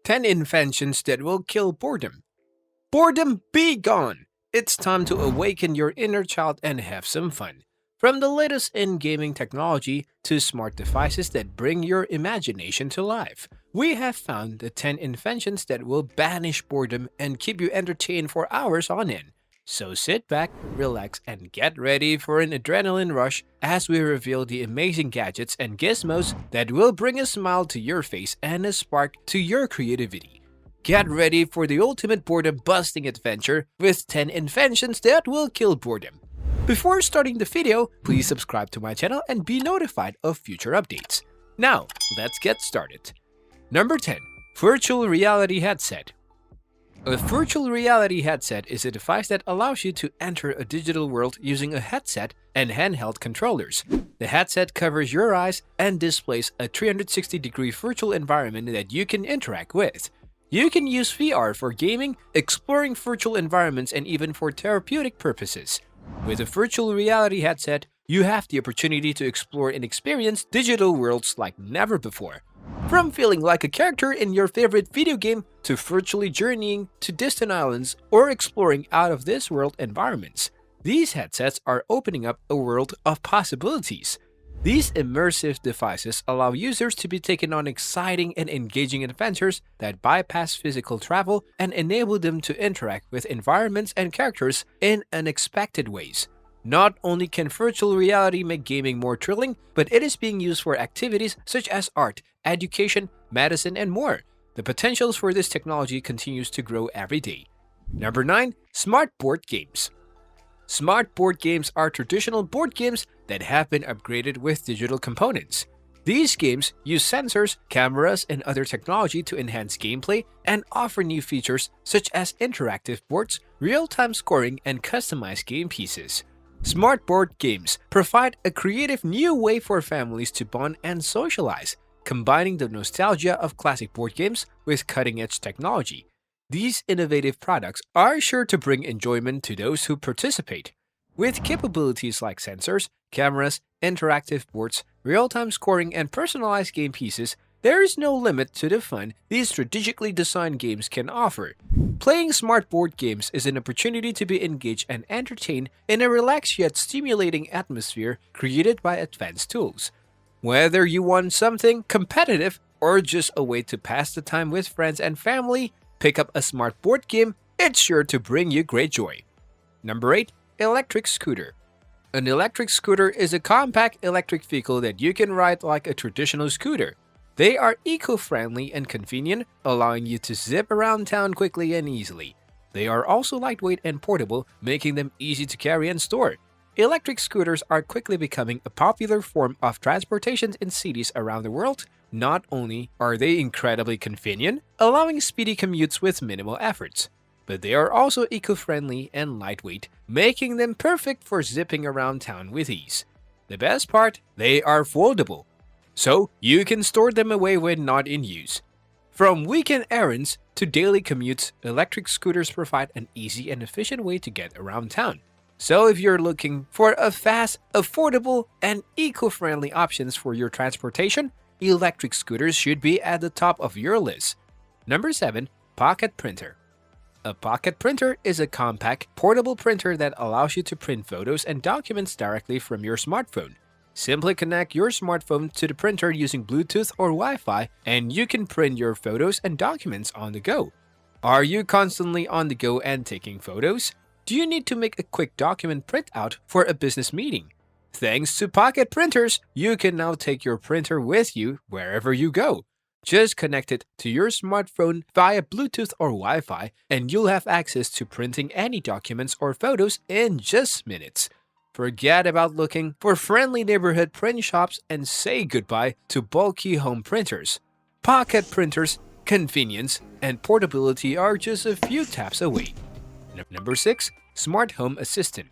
10 inventions that will kill boredom. Boredom be gone! It's time to awaken your inner child and have some fun. From the latest in gaming technology to smart devices that bring your imagination to life, we have found the 10 inventions that will banish boredom and keep you entertained for hours on end. So sit back, relax, and get ready for an adrenaline rush as we reveal the amazing gadgets and gizmos that will bring a smile to your face and a spark to your creativity. Get ready for the ultimate boredom-busting adventure with 10 inventions that will kill boredom. Before starting the video, please subscribe to my channel and be notified of future updates. Now, let's get started. Number 10. Virtual Reality Headset. A virtual reality headset is a device that allows you to enter a digital world using a headset and handheld controllers. The headset covers your eyes and displays a 360-degree virtual environment that you can interact with. You can use VR for gaming, exploring virtual environments, and even for therapeutic purposes. With a virtual reality headset, you have the opportunity to explore and experience digital worlds like never before. From feeling like a character in your favorite video game to virtually journeying to distant islands or exploring out-of-this-world environments, these headsets are opening up a world of possibilities. These immersive devices allow users to be taken on exciting and engaging adventures that bypass physical travel and enable them to interact with environments and characters in unexpected ways. Not only can virtual reality make gaming more thrilling, but it is being used for activities such as art, education, medicine, and more. The potentials for this technology continues to grow every day. Number 9. Smart Board Games. Smart board games are traditional board games that have been upgraded with digital components. These games use sensors, cameras, and other technology to enhance gameplay and offer new features such as interactive boards, real-time scoring, and customized game pieces. Smart board games provide a creative new way for families to bond and socialize, combining the nostalgia of classic board games with cutting-edge technology. These innovative products are sure to bring enjoyment to those who participate. With capabilities like sensors, cameras, interactive boards, real-time scoring, and personalized game pieces, there is no limit to the fun these strategically designed games can offer. Playing smart board games is an opportunity to be engaged and entertained in a relaxed yet stimulating atmosphere created by advanced tools. Whether you want something competitive or just a way to pass the time with friends and family, pick up a smart board game, it's sure to bring you great joy. Number 8. Electric Scooter. An electric scooter is a compact electric vehicle that you can ride like a traditional scooter. They are eco-friendly and convenient, allowing you to zip around town quickly and easily. They are also lightweight and portable, making them easy to carry and store. Electric scooters are quickly becoming a popular form of transportation in cities around the world. Not only are they incredibly convenient, allowing speedy commutes with minimal efforts, but they are also eco-friendly and lightweight, making them perfect for zipping around town with ease. The best part, they are foldable, so you can store them away when not in use. From weekend errands to daily commutes, electric scooters provide an easy and efficient way to get around town. So if you're looking for a fast, affordable, and eco-friendly options for your transportation, electric scooters should be at the top of your list. Number 7. Pocket Printer. A pocket printer is a compact, portable printer that allows you to print photos and documents directly from your smartphone. Simply connect your smartphone to the printer using Bluetooth or Wi-Fi, and you can print your photos and documents on the go. Are you constantly on the go and taking photos? Do you need to make a quick document printout for a business meeting? Thanks to pocket printers, you can now take your printer with you wherever you go. Just connect it to your smartphone via Bluetooth or Wi-Fi, and you'll have access to printing any documents or photos in just minutes. Forget about looking for friendly neighborhood print shops and say goodbye to bulky home printers. Pocket printers, convenience, and portability are just a few taps away. Number 6. Smart Home Assistant.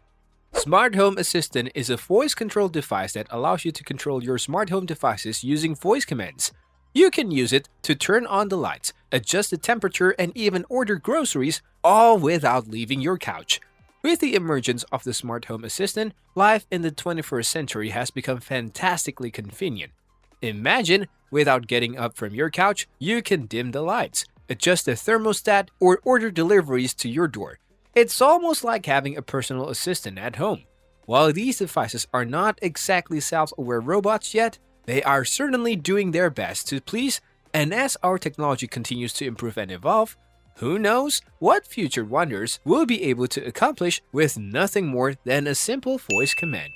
Smart Home Assistant is a voice-controlled device that allows you to control your smart home devices using voice commands. You can use it to turn on the lights, adjust the temperature, and even order groceries, all without leaving your couch. With the emergence of the Smart Home Assistant, life in the 21st century has become fantastically convenient. Imagine, without getting up from your couch, you can dim the lights, adjust the thermostat, or order deliveries to your door. It's almost like having a personal assistant at home. While these devices are not exactly self-aware robots yet, they are certainly doing their best to please, and as our technology continues to improve and evolve, who knows what future wonders we'll be able to accomplish with nothing more than a simple voice command.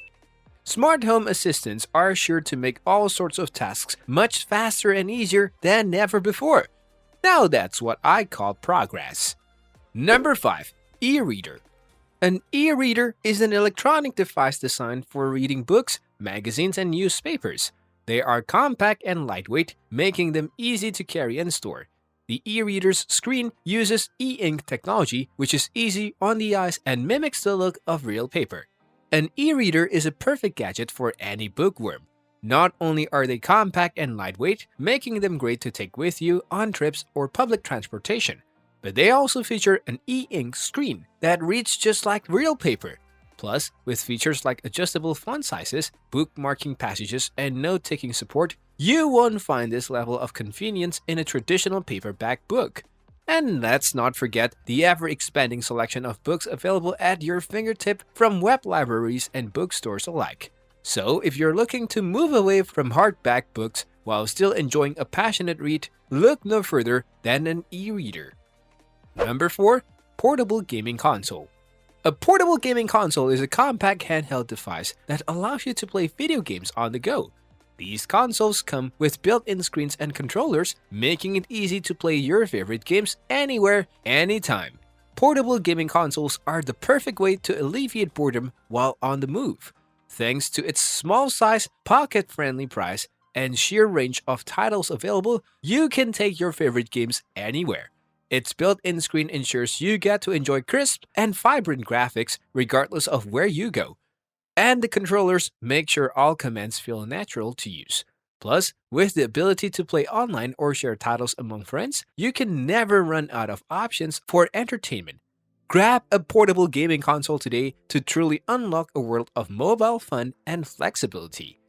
Smart home assistants are sure to make all sorts of tasks much faster and easier than ever before. Now that's what I call progress. Number 5. E-reader. An e-reader is an electronic device designed for reading books, magazines, and newspapers. They are compact and lightweight, making them easy to carry and store. The e-reader's screen uses e-ink technology, which is easy on the eyes and mimics the look of real paper. An e-reader is a perfect gadget for any bookworm. Not only are they compact and lightweight, making them great to take with you on trips or public transportation, but they also feature an e-ink screen that reads just like real paper. Plus, with features like adjustable font sizes, bookmarking passages, and note-taking support, you won't find this level of convenience in a traditional paperback book. And let's not forget the ever-expanding selection of books available at your fingertip from web libraries and bookstores alike. So, if you're looking to move away from hardback books while still enjoying a passionate read, look no further than an e-reader. Number 4. Portable gaming console. A portable gaming console is a compact handheld device that allows you to play video games on the go. These consoles come with built-in screens and controllers, making it easy to play your favorite games anywhere, anytime. Portable gaming consoles are the perfect way to alleviate boredom while on the move. Thanks to its small size, pocket-friendly price, and sheer range of titles available, you can take your favorite games anywhere. Its built-in screen ensures you get to enjoy crisp and vibrant graphics regardless of where you go. And the controllers make sure all commands feel natural to use. Plus, with the ability to play online or share titles among friends, you can never run out of options for entertainment. Grab a portable gaming console today to truly unlock a world of mobile fun and flexibility.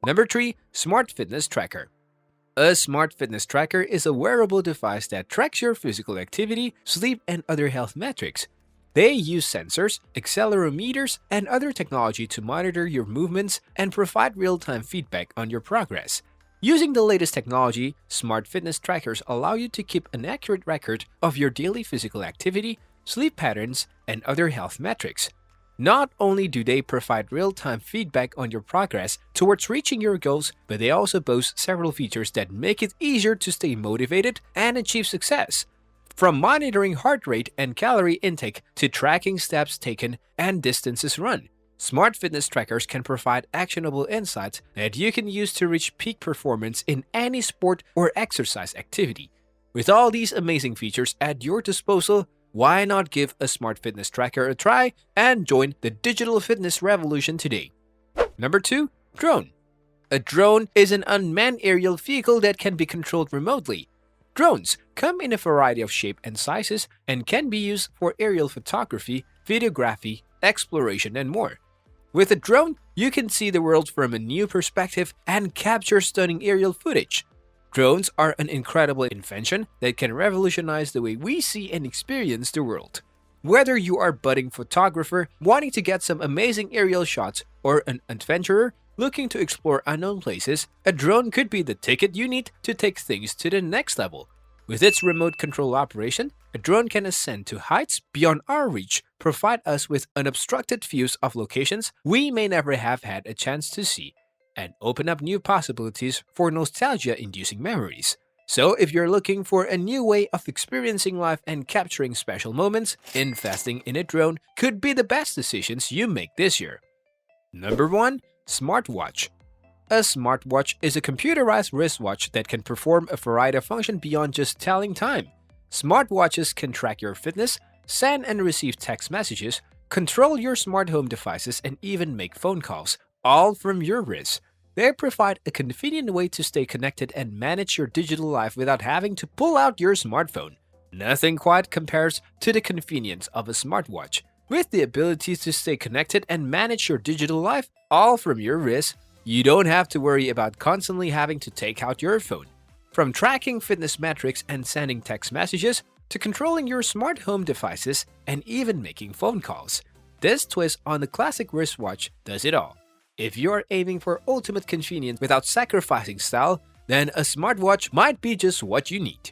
Number 3. Smart Fitness Tracker. A smart fitness tracker is a wearable device that tracks your physical activity, sleep, and other health metrics. They use sensors, accelerometers, and other technology to monitor your movements and provide real-time feedback on your progress. Using the latest technology, smart fitness trackers allow you to keep an accurate record of your daily physical activity, sleep patterns, and other health metrics. Not only do they provide real-time feedback on your progress towards reaching your goals, but they also boast several features that make it easier to stay motivated and achieve success. From monitoring heart rate and calorie intake to tracking steps taken and distances run, smart fitness trackers can provide actionable insights that you can use to reach peak performance in any sport or exercise activity. With all these amazing features at your disposal, why not give a smart fitness tracker a try and join the digital fitness revolution today? Number 2. Drone. A drone is an unmanned aerial vehicle that can be controlled remotely. Drones come in a variety of shapes and sizes and can be used for aerial photography, videography, exploration, and more. With a drone, you can see the world from a new perspective and capture stunning aerial footage. Drones are an incredible invention that can revolutionize the way we see and experience the world. Whether you are a budding photographer wanting to get some amazing aerial shots or an adventurer looking to explore unknown places, a drone could be the ticket you need to take things to the next level. With its remote control operation, a drone can ascend to heights beyond our reach, provide us with unobstructed views of locations we may never have had a chance to see, and open up new possibilities for nostalgia-inducing memories. So if you're looking for a new way of experiencing life and capturing special moments, investing in a drone could be the best decisions you make this year. Number 1. Smartwatch. A smartwatch is a computerized wristwatch that can perform a variety of functions beyond just telling time. Smartwatches can track your fitness, send and receive text messages, control your smart home devices, and even make phone calls, all from your wrist. They provide a convenient way to stay connected and manage your digital life without having to pull out your smartphone. Nothing quite compares to the convenience of a smartwatch. With the ability to stay connected and manage your digital life all from your wrist, you don't have to worry about constantly having to take out your phone. From tracking fitness metrics and sending text messages to controlling your smart home devices and even making phone calls, this twist on the classic wristwatch does it all. If you're aiming for ultimate convenience without sacrificing style, then a smartwatch might be just what you need.